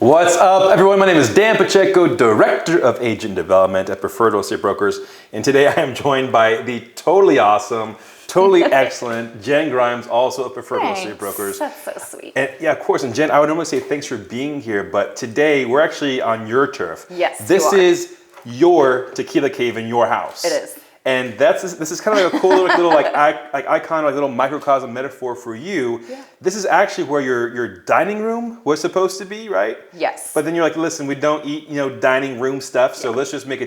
What's up, everyone? My name is Dan Pacheco, Director of Agent Development at Preferred Real Estate Brokers. And today I am joined by the totally awesome, totally excellent Jenn Grimes, also of Preferred Real Estate Brokers. That's so sweet. And yeah, of course. And Jenn, I would normally say thanks for being here, but today we're actually on your turf. Yes, This is your tequila cave in your house. It is. And this is kind of like a cool little icon, like little microcosm metaphor for you. Yeah. This is actually where your dining room was supposed to be, right? Yes. But then you're like, listen, we don't eat dining room stuff, so let's just make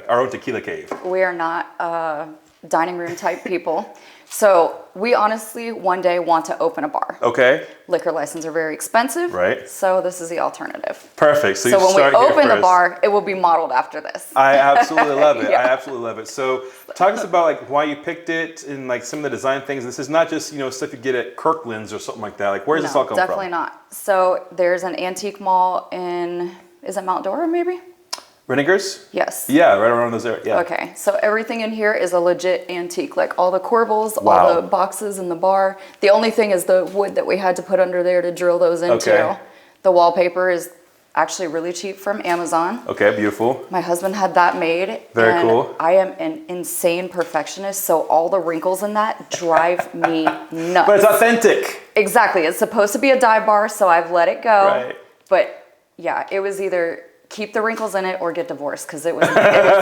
our own tequila cave. We are not dining room type people. So we honestly one day want to open a bar. Okay. Liquor licenses are very expensive. Right. So this is the alternative. Perfect. So when we open the bar, it will be modeled after this. I absolutely love it. Yeah. I absolutely love it. So talk to us about like why you picked it and like some of the design things. This is not just stuff you get at Kirkland's or something like that. Like where does this all come from? Definitely not. So there's an antique mall in, is it Mount Dora maybe? Renegers? Yes. Yeah, right around those areas. Yeah. Okay, so everything in here is a legit antique, like all the corbels, Wow. all the boxes in the bar. The only thing is the wood that we had to put under there to drill those into. Okay. The wallpaper is actually really cheap from Amazon. Okay, beautiful. My husband had that made. Very and cool. I am an insane perfectionist, so all the wrinkles in that drive me nuts. But it's authentic. Exactly, it's supposed to be a dive bar, so I've let it go. Right. But yeah, it was either keep the wrinkles in it or get divorced because it was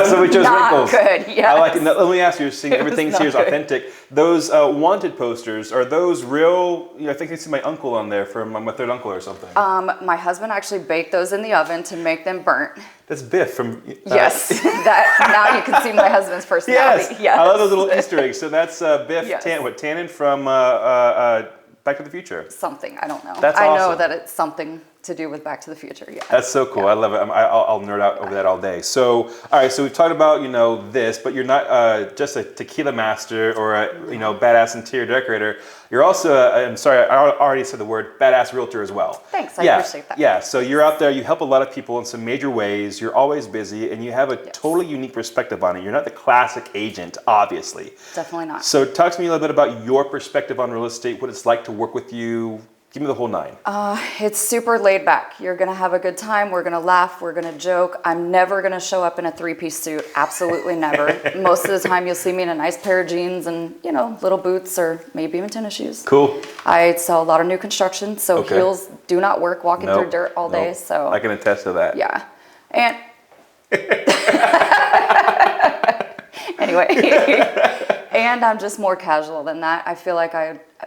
so we chose not wrinkles. Good. Yes. I like it. Now, let me ask you, you're seeing everything here is good. authentic. Those wanted posters, are those real? I think I see my uncle on there from my third uncle or something. My husband actually baked those in the oven to make them burnt. That's Biff from... Yes, that now you can see my husband's personality. Yes, I love those little Easter eggs. So that's Biff Yes. Tannen from Back to the Future. Something, I don't know. That's I awesome. know that it's something to do with Back to the Future, yeah. That's so cool. I love it. I'll nerd out over that all day. So, all right. So we've talked about this, but you're not just a tequila master or a badass interior decorator. You're also I'm sorry, I already said the word badass realtor as well. Thanks, I appreciate that. Yeah. So you're out there. You help a lot of people in some major ways. You're always busy, and you have a totally unique perspective on it. You're not the classic agent, obviously. Definitely not. So talk to me a little bit about your perspective on real estate. What it's like to work with you. Give me the whole nine. It's super laid back. You're gonna have a good time. We're gonna laugh. We're gonna joke. I'm never gonna show up in a three-piece suit. Absolutely never. Most of the time, you'll see me in a nice pair of jeans and little boots or maybe even tennis shoes. Cool. I sell a lot of new construction, so heels do not work walking Nope. through dirt all day. So I can attest to that. yeah, and anyway, and I'm just more casual than that. I feel like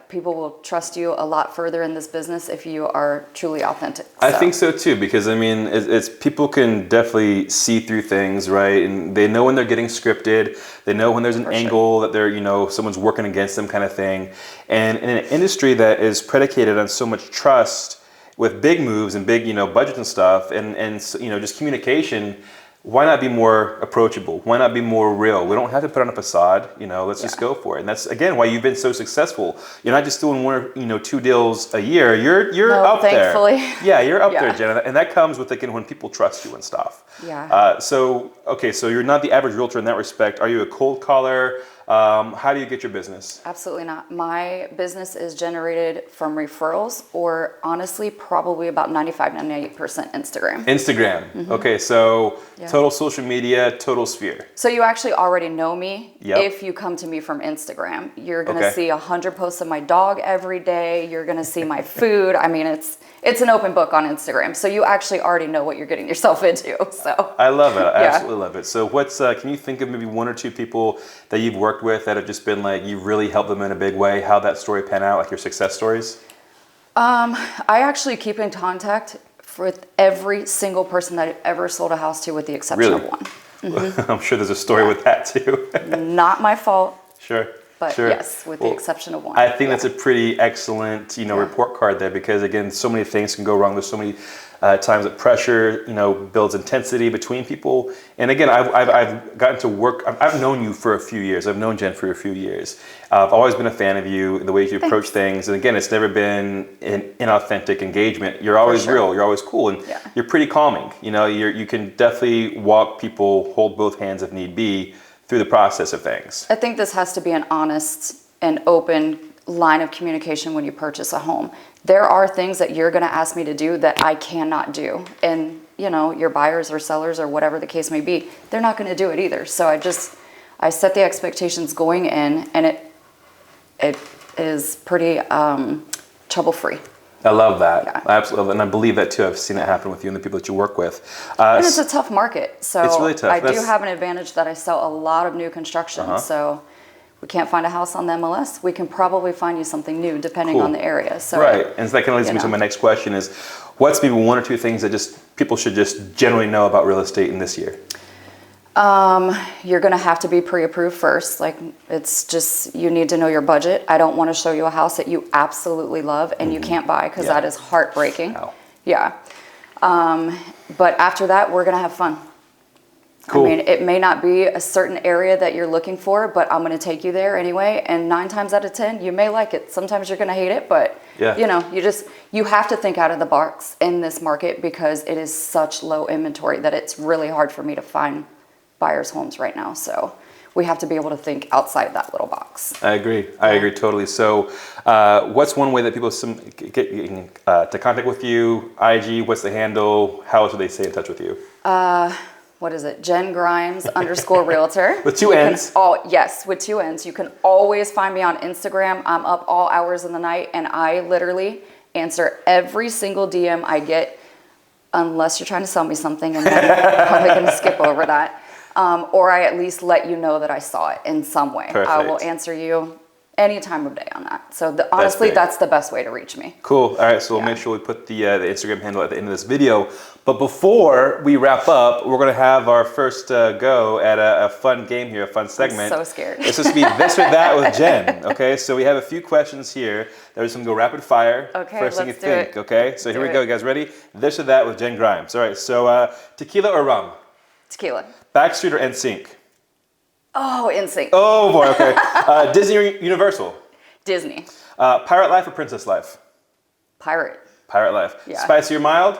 people will trust you a lot further in this business if you are truly authentic. I think so too, because I mean, it's people can definitely see through things, right? And they know when they're getting scripted. They know when there's an angle that they're, someone's working against them, kind of thing. And in an industry that is predicated on so much trust, with big moves and big, budgets and stuff, and just communication. Why not be more approachable? Why not be more real? We don't have to put on a facade, let's just go for it. And that's, again, why you've been so successful. You're not just doing one or two deals a year. You're up thankfully. there. Yeah, you're up there, Jenna. And that comes with, again, when people trust you and stuff. Yeah. So you're not the average realtor in that respect. Are you a cold caller? How do you get your business? Absolutely not. My business is generated from referrals, or honestly, probably about 98% Instagram. Instagram. Mm-hmm. Okay, so total social media, total sphere. So you actually already know me if you come to me from Instagram. You're going to see 100 posts of my dog every day. You're going to see my food. I mean, it's an open book on Instagram. So you actually already know what you're getting yourself into. So I love it. I absolutely love it. So can you think of maybe one or two people that you've worked with that have just been like, you really helped them in a big way? How'd that story pan out, like your success stories? I actually keep in contact with every single person that I've ever sold a house to, with the exception of one. Mm-hmm. I'm sure there's a story with that too. Not my fault. Sure. But yes, with the exception of one. I think that's a pretty excellent, report card there, because again, so many things can go wrong. There's so many times that pressure, builds intensity between people. And again, I've gotten to work. I've known you for a few years. I've known Jenn for a few years. I've always been a fan of you, the way you approach things. And again, it's never been an inauthentic engagement. You're always real. You're always cool, and you're pretty calming. You can definitely walk people, hold both hands if need be, through the process of things. I think this has to be an honest and open line of communication when you purchase a home. There are things that you're going to ask me to do that I cannot do. And, you know, your buyers or sellers or whatever the case may be, they're not going to do it either. So I set the expectations going in, and it is pretty trouble-free. I love that. Yeah. Absolutely. And I believe that too. I've seen it happen with you and the people that you work with. And it's a tough market. So it's really tough. I do have an advantage that I sell a lot of new construction. So we can't find a house on the MLS. We can probably find you something new depending on the area. So right. And so that kind of leads me to my next question is, what's maybe one or two things that just people should just generally know about real estate in this year? You're going to have to be pre-approved first. Like, it's just, you need to know your budget. I don't want to show you a house that you absolutely love and you can't buy, because that is heartbreaking. Wow. Yeah. But after that, we're going to have fun. Cool. I mean, it may not be a certain area that you're looking for, but I'm going to take you there anyway. And 9 times out of 10, you may like it. Sometimes you're going to hate it, but you know, you have to think out of the box in this market, because it is such low inventory that it's really hard for me to find buyers' homes right now. So we have to be able to think outside that little box. I agree. I agree totally. So what's one way that people get to contact with you? IG, what's the handle? How else do they stay in touch with you? What is it? Jenn Grimes _ realtor. With 2 N's? Yes, with 2 N's. You can always find me on Instagram. I'm up all hours of the night, and I literally answer every single DM I get, unless you're trying to sell me something, and then I'm probably going to skip over that. Or I at least let you know that I saw it in some way. Perfect. I will answer you any time of day on that. So honestly, that's the best way to reach me. Cool. All right. So we'll make sure we put the Instagram handle at the end of this video. But before we wrap up, we're going to have our first go at a fun game here, a fun segment. I'm so scared. It's supposed to be this or that with Jenn. Okay. So we have a few questions here. There's going to go rapid fire. Okay. First thing you let's do think. it. Okay. So here we go. You guys ready? This or that with Jenn Grimes. All right. So tequila or rum? Tequila. Backstreet or NSYNC? Oh, NSYNC. Oh boy. Okay. Disney or Universal? Disney. Pirate life or princess life? Pirate. Pirate life. Yeah. Spicy or mild?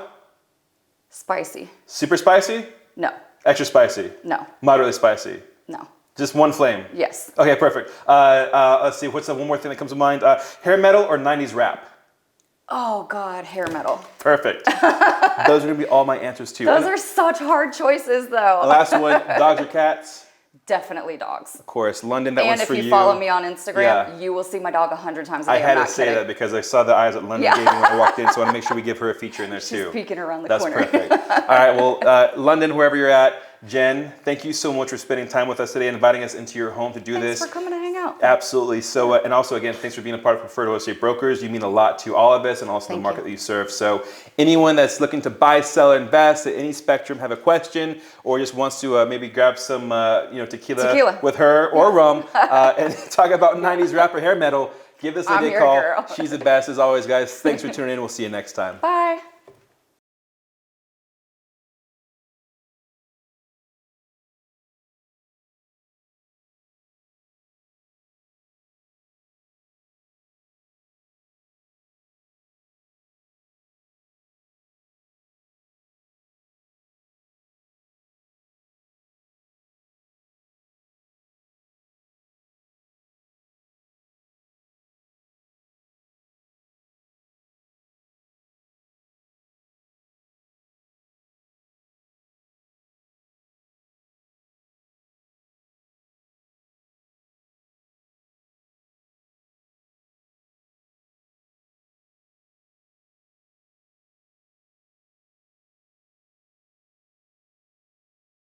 Spicy. Super spicy? No. Extra spicy? No. Moderately spicy? No. Just one flame? Yes. Okay, perfect. Let's see, what's the one more thing that comes to mind? Hair metal or 90s rap? Oh God, hair metal. Perfect. Those are gonna be all my answers too. Those are such hard choices though. The last one, dogs or cats? Definitely dogs. Of course, London, that one's for you. And if you follow me on Instagram, you will see my dog 100 times a day. I had to say that because I saw the eyes that London gave me when I walked in, so I want to make sure we give her a feature in there too. She's peeking around the That's corner. perfect. All right, well, London, wherever you're at, Jenn, thank you so much for spending time with us today and inviting us into your home to do this. Thanks for coming to hang out. Absolutely. So, and also, again, thanks for being a part of Preferred Real Estate Brokers. You mean a lot to all of us and also the market that you serve. So anyone that's looking to buy, sell, or invest at any spectrum, have a question, or just wants to maybe grab some tequila with her or rum and talk about 90s rap or hair metal, give this lady a call. Girl. She's the best as always, guys. Thanks for tuning in. We'll see you next time. Bye.